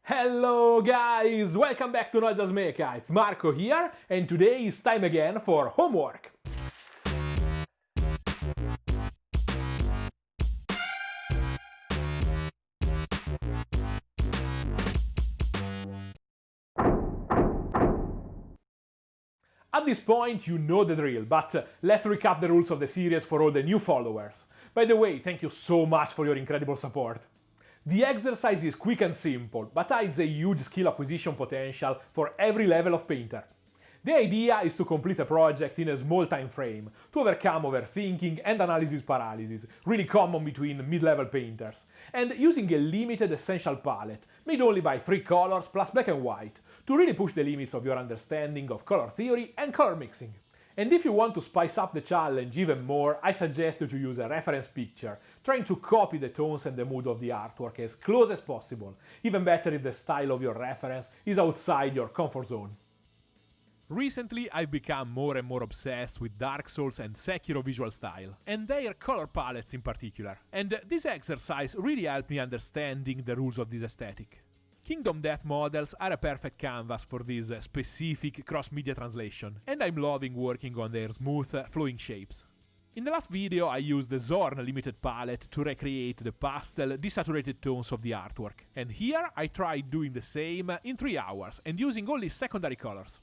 Hello guys, welcome back to Not Just Mecha, it's Marco here, and today is time again for homework. At this point you know the drill, but let's recap the rules of the series for all the new followers. By the way, thank you so much for your incredible support. The exercise is quick and simple, but hides a huge skill acquisition potential for every level of painter. The idea is to complete a project in a small time frame, to overcome overthinking and analysis paralysis, really common between mid-level painters, and using a limited essential palette, made only by 3 colors plus black and white, to really push the limits of your understanding of color theory and color mixing. And if you want to spice up the challenge even more, I suggest you to use a reference picture, trying to copy the tones and the mood of the artwork as close as possible, even better if the style of your reference is outside your comfort zone. Recently I've become more and more obsessed with Dark Souls and Sekiro visual style, and their color palettes in particular, and this exercise really helped me understanding the rules of this aesthetic. Kingdom Death models are a perfect canvas for this specific cross-media translation, and I'm loving working on their smooth, flowing shapes. In the last video I used the Zorn limited palette to recreate the pastel, desaturated tones of the artwork, and here I tried doing the same in 3 hours and using only secondary colors.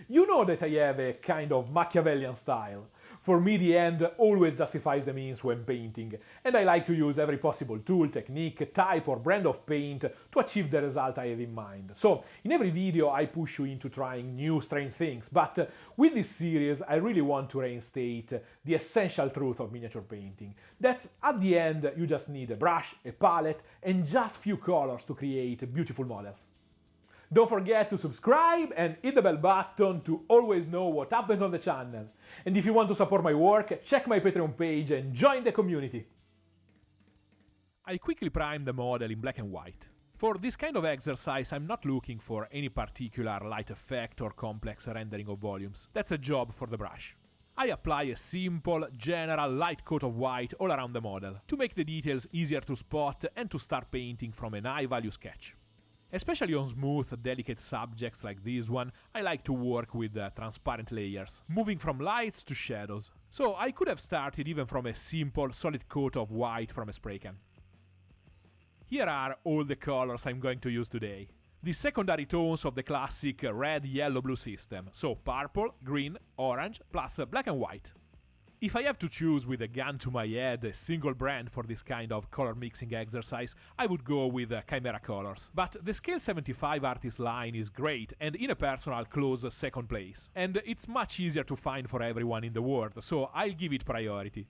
You know that I have a kind of Machiavellian style. For me the end always justifies the means when painting, and I like to use every possible tool, technique, type or brand of paint to achieve the result I have in mind. So in every video I push you into trying new strange things, but with this series I really want to reinstate the essential truth of miniature painting. That at the end you just need a brush, a palette and just few colors to create beautiful models. Don't forget to subscribe and hit the bell button to always know what happens on the channel. And if you want to support my work, check my Patreon page and join the community. I quickly prime the model in black and white. For this kind of exercise I'm not looking for any particular light effect or complex rendering of volumes. That's a job for the brush. I apply a simple, general light coat of white all around the model, to make the details easier to spot and to start painting from an high-value sketch. Especially on smooth, delicate subjects like this one, I like to work with transparent layers, moving from lights to shadows. So I could have started even from a simple, solid coat of white from a spray can. Here are all the colors I'm going to use today. The secondary tones of the classic red, yellow, blue system, so purple, green, orange, plus black and white. If I have to choose with a gun to my head a single brand for this kind of color mixing exercise, I would go with Kimera Kolors. But the Scale 75 Artis line is great and in a personal close second place. And it's much easier to find for everyone in the world, so I'll give it priority.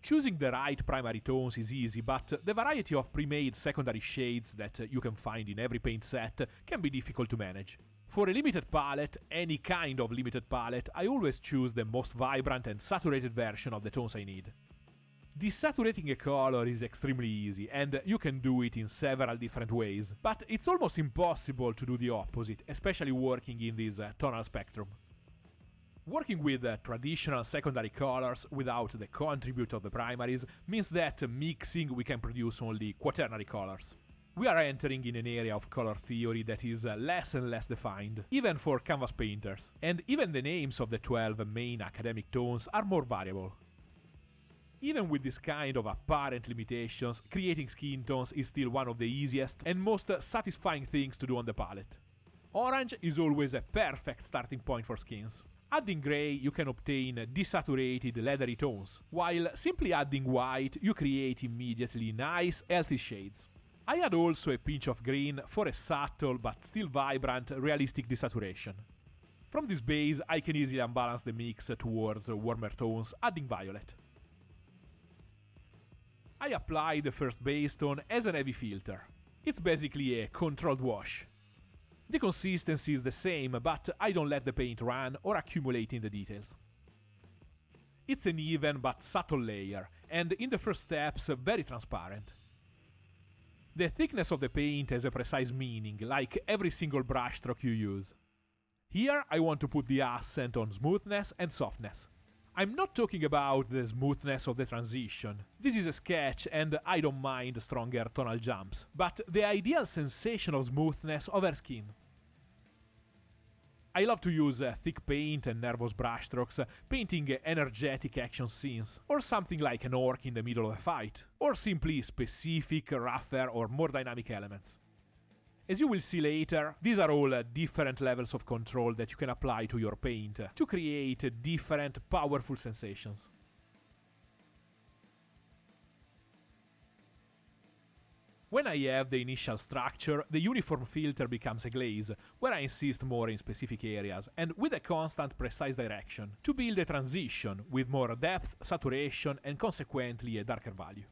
Choosing the right primary tones is easy, but the variety of pre-made secondary shades that you can find in every paint set can be difficult to manage. For a limited palette, any kind of limited palette, I always choose the most vibrant and saturated version of the tones I need. Desaturating a color is extremely easy, and you can do it in several different ways, but it's almost impossible to do the opposite, especially working in this tonal spectrum. Working with traditional secondary colors without the contribute of the primaries means that mixing we can produce only quaternary colors. We are entering in an area of color theory that is less and less defined, even for canvas painters, and even the names of the 12 main academic tones are more variable. Even with this kind of apparent limitations, creating skin tones is still one of the easiest and most satisfying things to do on the palette. Orange is always a perfect starting point for skins. Adding grey you can obtain desaturated leathery tones, while simply adding white you create immediately nice healthy shades. I add also a pinch of green for a subtle but still vibrant, realistic desaturation. From this base I can easily unbalance the mix towards warmer tones, adding violet. I apply the first base tone as an heavy filter. It's basically a controlled wash. The consistency is the same, but I don't let the paint run or accumulate in the details. It's an even but subtle layer, and in the first steps very transparent. The thickness of the paint has a precise meaning, like every single brushstroke you use. Here I want to put the accent on smoothness and softness. I'm not talking about the smoothness of the transition. This is a sketch and I don't mind stronger tonal jumps, but the ideal sensation of smoothness over skin. I love to use thick paint and nervous brushstrokes, painting energetic action scenes, or something like an orc in the middle of a fight, or simply specific, rougher or more dynamic elements. As you will see later, these are all different levels of control that you can apply to your paint to create different powerful sensations. When I have the initial structure, the uniform filter becomes a glaze, where I insist more in specific areas, and with a constant precise direction, to build a transition with more depth, saturation, and consequently a darker value.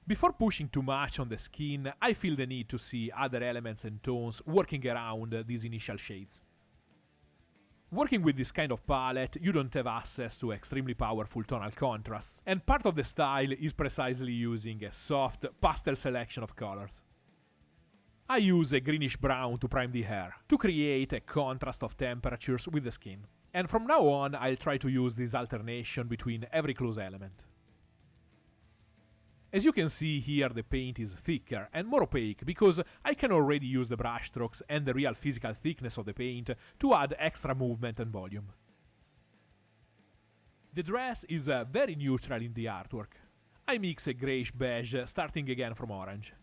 Before pushing too much on the skin, I feel the need to see other elements and tones working around these initial shades. Working with this kind of palette, you don't have access to extremely powerful tonal contrasts, and part of the style is precisely using a soft, pastel selection of colors. I use a greenish brown to prime the hair, to create a contrast of temperatures with the skin. And from now on, I'll try to use this alternation between every close element. As you can see here, the paint is thicker and more opaque because I can already use the brushstrokes and the real physical thickness of the paint to add extra movement and volume. The dress is very neutral in the artwork. I mix a greyish beige, starting again from orange.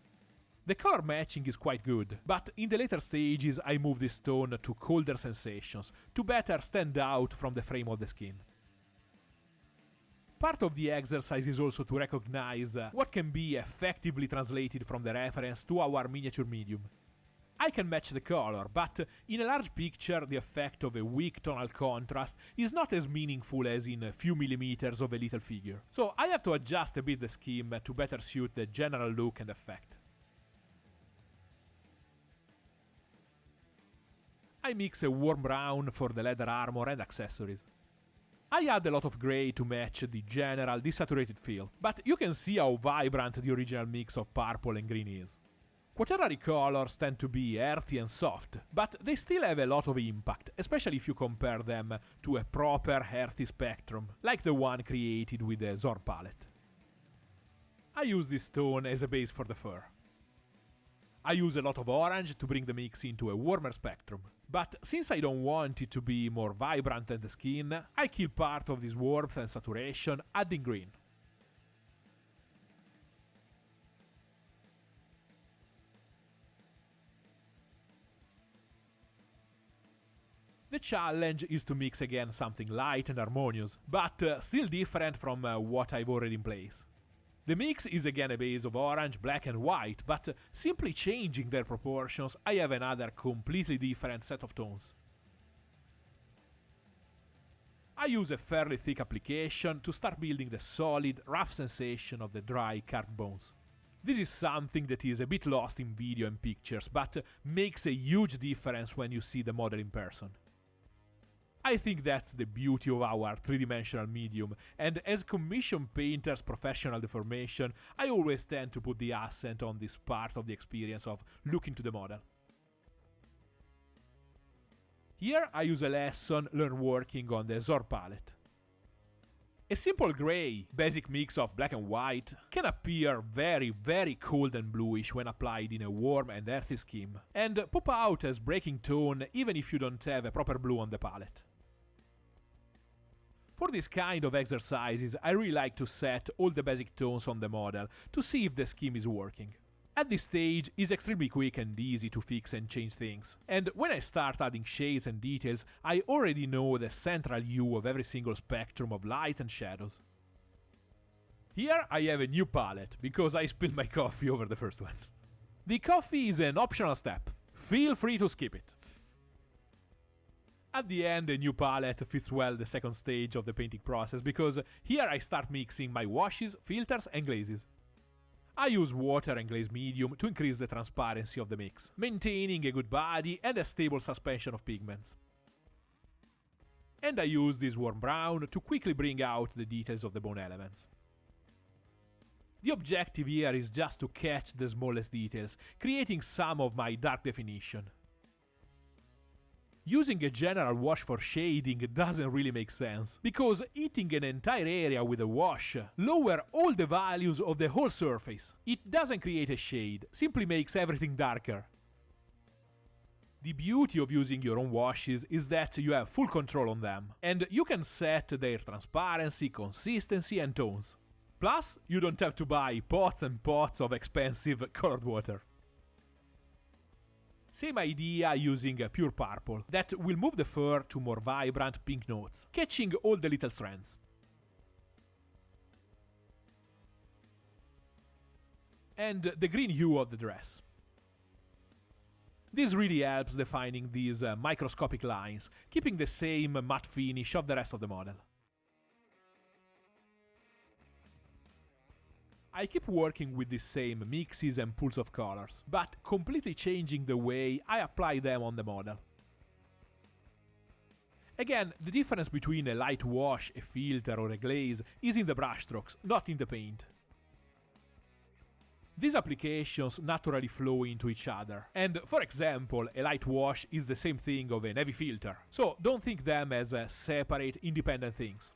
The color matching is quite good, but in the later stages I move this tone to colder sensations, to better stand out from the frame of the skin. Part of the exercise is also to recognize what can be effectively translated from the reference to our miniature medium. I can match the color, but in a large picture the effect of a weak tonal contrast is not as meaningful as in a few millimeters of a little figure. So I have to adjust a bit the scheme to better suit the general look and effect. I mix a warm brown for the leather armor and accessories. I add a lot of grey to match the general desaturated feel, but you can see how vibrant the original mix of purple and green is. Quaternary colors tend to be earthy and soft, but they still have a lot of impact, especially if you compare them to a proper earthy spectrum, like the one created with the Zorn palette. I use this tone as a base for the fur. I use a lot of orange to bring the mix into a warmer spectrum, but since I don't want it to be more vibrant than the skin, I kill part of this warmth and saturation adding green. The challenge is to mix again something light and harmonious, but still different from what I've already in place. The mix is again a base of orange, black and white, but simply changing their proportions, I have another completely different set of tones. I use a fairly thick application to start building the solid, rough sensation of the dry, carved bones. This is something that is a bit lost in video and pictures, but makes a huge difference when you see the model in person. I think that's the beauty of our three-dimensional medium, and as commission painter's professional deformation, I always tend to put the accent on this part of the experience of looking to the model. Here I use a lesson learned working on the Zorn palette. A simple grey, basic mix of black and white can appear very cold and bluish when applied in a warm and earthy scheme, and pop out as breaking tone even if you don't have a proper blue on the palette. For this kind of exercises, I really like to set all the basic tones on the model to see if the scheme is working. At this stage, it's extremely quick and easy to fix and change things, and when I start adding shades and details, I already know the central hue of every single spectrum of lights and shadows. Here I have a new palette, because I spilled my coffee over the first one. The coffee is an optional step. Feel free to skip it. At the end, a new palette fits well the second stage of the painting process, because here I start mixing my washes, filters and glazes. I use water and glaze medium to increase the transparency of the mix, maintaining a good body and a stable suspension of pigments. And I use this warm brown to quickly bring out the details of the bone elements. The objective here is just to catch the smallest details, creating some of my dark definition. Using a general wash for shading doesn't really make sense, because hitting an entire area with a wash lowers all the values of the whole surface. It doesn't create a shade, simply makes everything darker. The beauty of using your own washes is that you have full control on them, and you can set their transparency, consistency and tones. Plus, you don't have to buy pots and pots of expensive colored water. Same idea using pure purple, that will move the fur to more vibrant pink notes, catching all the little strands. And the green hue of the dress. This really helps defining these microscopic lines, keeping the same matte finish of the rest of the model. I keep working with the same mixes and pools of colors, but completely changing the way I apply them on the model. Again, the difference between a light wash, a filter or a glaze is in the brushstrokes, not in the paint. These applications naturally flow into each other, and for example, a light wash is the same thing of a heavy filter, so don't think them as separate, independent things.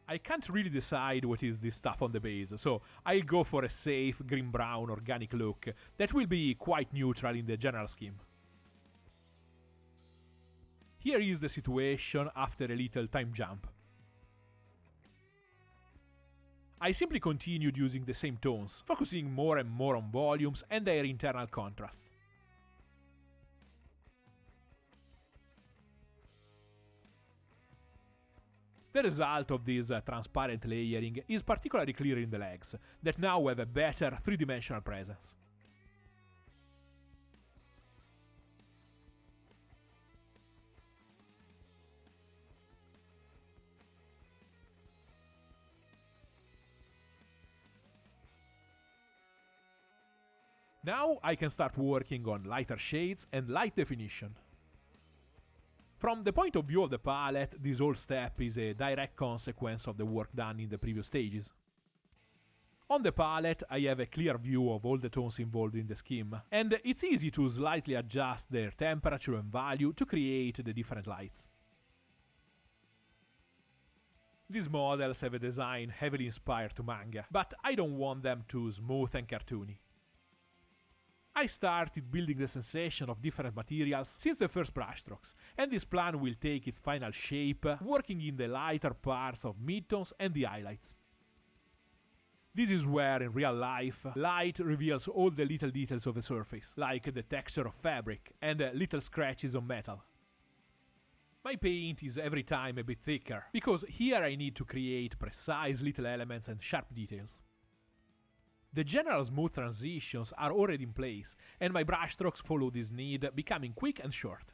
I can't really decide what is this stuff on the base, so I'll go for a safe green-brown organic look that will be quite neutral in the general scheme. Here is the situation after a little time jump. I simply continued using the same tones, focusing more and more on volumes and their internal contrasts. The result of this transparent layering is particularly clear in the legs, that now have a better three-dimensional presence. Now I can start working on lighter shades and light definition. From the point of view of the palette, this whole step is a direct consequence of the work done in the previous stages. On the palette, I have a clear view of all the tones involved in the scheme, and it's easy to slightly adjust their temperature and value to create the different lights. These models have a design heavily inspired to manga, but I don't want them too smooth and cartoony. I started building the sensation of different materials since the first brushstrokes, and this plan will take its final shape working in the lighter parts of midtones and the highlights. This is where, in real life, light reveals all the little details of the surface, like the texture of fabric and little scratches on metal. My paint is every time a bit thicker, because here I need to create precise little elements and sharp details. The general smooth transitions are already in place, and my brushstrokes follow this need, becoming quick and short.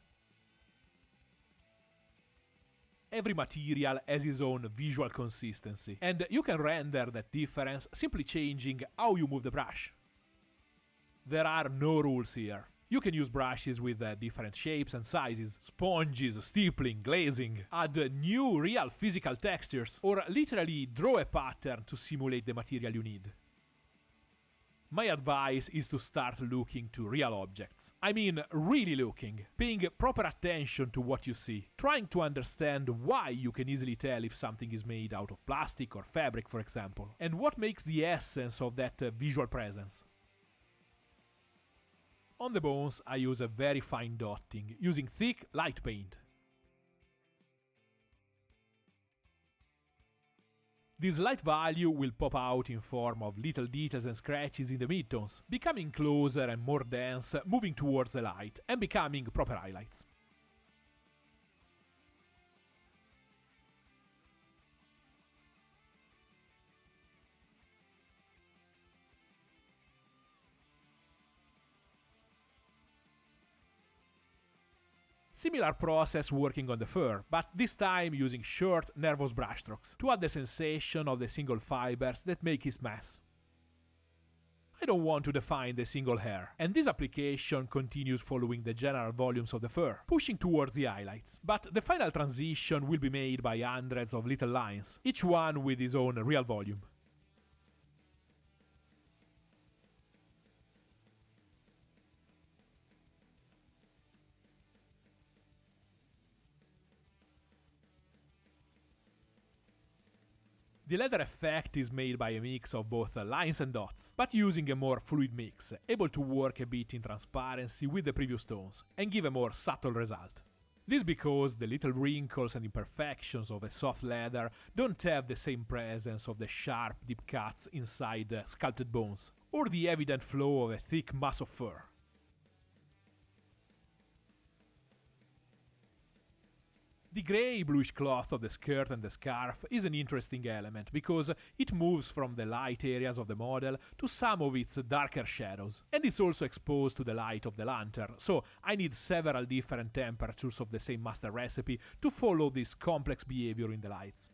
Every material has its own visual consistency, and you can render that difference simply changing how you move the brush. There are no rules here. You can use brushes with different shapes and sizes, sponges, stippling, glazing, add new real physical textures, or literally draw a pattern to simulate the material you need. My advice is to start looking to real objects. I mean, really looking, paying proper attention to what you see, trying to understand why you can easily tell if something is made out of plastic or fabric, for example, and what makes the essence of that visual presence. On the bones, I use a very fine dotting, using thick, light paint. This light value will pop out in form of little details and scratches in the midtones, becoming closer and more dense, moving towards the light, and becoming proper highlights. Similar process working on the fur, but this time using short, nervous brushstrokes to add the sensation of the single fibers that make his mess. I don't want to define the single hair, and this application continues following the general volumes of the fur, pushing towards the highlights. But the final transition will be made by hundreds of little lines, each one with its own real volume. The leather effect is made by a mix of both lines and dots, but using a more fluid mix, able to work a bit in transparency with the previous tones, and give a more subtle result. This because the little wrinkles and imperfections of a soft leather don't have the same presence of the sharp deep cuts inside sculpted bones, or the evident flow of a thick mass of fur. The grey-bluish cloth of the skirt and the scarf is an interesting element because it moves from the light areas of the model to some of its darker shadows, and it's also exposed to the light of the lantern, so I need several different temperatures of the same master recipe to follow this complex behavior in the lights.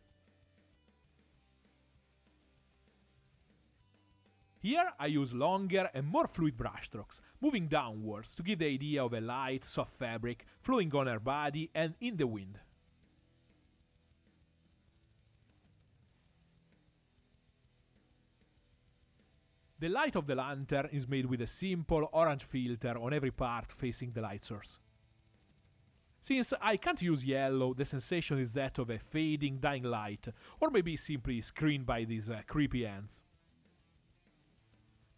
Here I use longer and more fluid brushstrokes, moving downwards to give the idea of a light, soft fabric flowing on her body and in the wind. The light of the lantern is made with a simple orange filter on every part facing the light source. Since I can't use yellow, the sensation is that of a fading, dying light, or maybe simply screened by these creepy ants.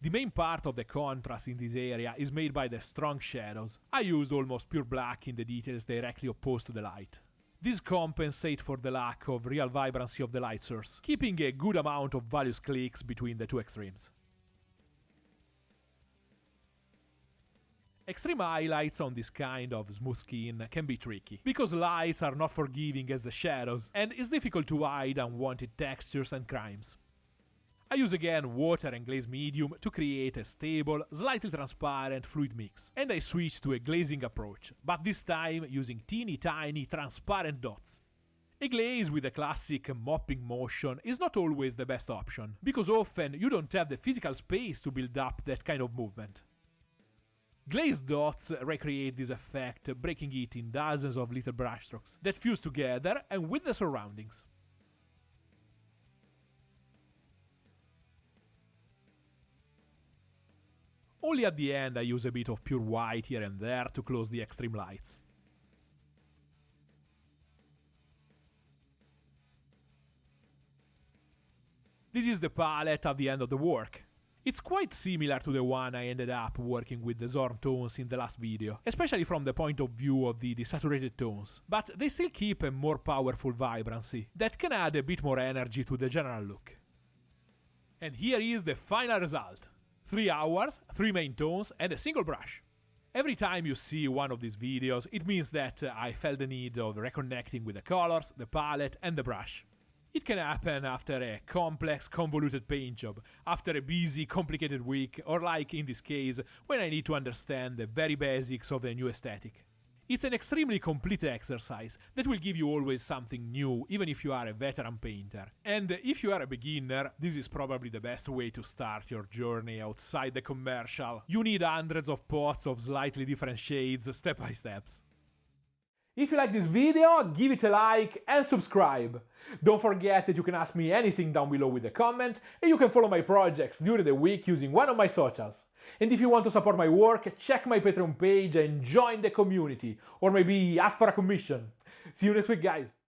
The main part of the contrast in this area is made by the strong shadows. I used almost pure black in the details directly opposed to the light. This compensates for the lack of real vibrancy of the light source, keeping a good amount of various clicks between the two extremes. Extreme highlights on this kind of smooth skin can be tricky, because lights are not forgiving as the shadows, and it's difficult to hide unwanted textures and crimes. I use again water and glaze medium to create a stable, slightly transparent fluid mix, and I switch to a glazing approach, but this time using teeny tiny transparent dots. A glaze with a classic mopping motion is not always the best option, because often you don't have the physical space to build up that kind of movement. Glazed dots recreate this effect, breaking it in dozens of little brushstrokes that fuse together and with the surroundings. Only at the end I use a bit of pure white here and there to close the extreme lights. This is the palette at the end of the work. It's quite similar to the one I ended up working with the Zorn tones in the last video, especially from the point of view of the desaturated tones, but they still keep a more powerful vibrancy that can add a bit more energy to the general look. And here is the final result. 3 hours, 3 main tones and a single brush. Every time you see one of these videos, it means that I felt the need of reconnecting with the colors, the palette and the brush. It can happen after a complex, convoluted paint job, after a busy, complicated week, or like in this case, when I need to understand the very basics of a new aesthetic. It's an extremely complete exercise that will give you always something new, even if you are a veteran painter. And if you are a beginner, this is probably the best way to start your journey outside the commercial. You need hundreds of pots of slightly different shades, step by steps. If you like this video, give it a like and subscribe. Don't forget that you can ask me anything down below with a comment, and you can follow my projects during the week using one of my socials. And if you want to support my work, check my Patreon page and join the community, or maybe ask for a commission. See you next week, guys!